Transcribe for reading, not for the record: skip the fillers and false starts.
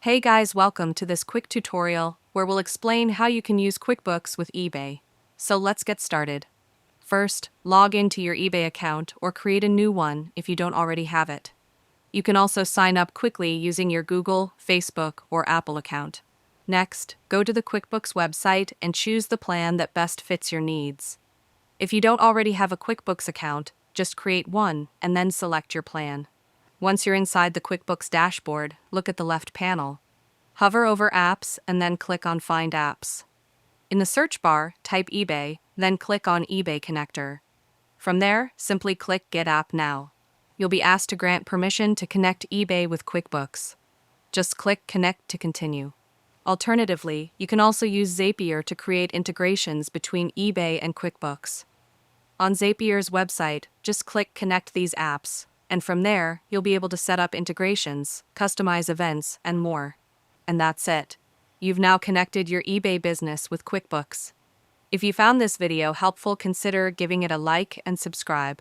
Hey guys, welcome to this quick tutorial where we'll explain how you can use QuickBooks with eBay. So let's get started. First, log into your eBay account or create a new one if you don't already have it. You can also sign up quickly using your Google, Facebook, or Apple account. Next, go to the QuickBooks website and choose the plan that best fits your needs. If you don't already have a QuickBooks account, just create one and then select your plan. Once you're inside the QuickBooks dashboard, look at the left panel. Hover over Apps and then click on Find Apps. In the search bar, type eBay, then click on eBay Connector. From there, simply click Get App Now. You'll be asked to grant permission to connect eBay with QuickBooks. Just click Connect to continue. Alternatively, you can also use Zapier to create integrations between eBay and QuickBooks. On Zapier's website, just click Connect these apps, and from there, you'll be able to set up integrations, customize events, and more. And that's it. You've now connected your eBay business with QuickBooks. If you found this video helpful, consider giving it a like and subscribe.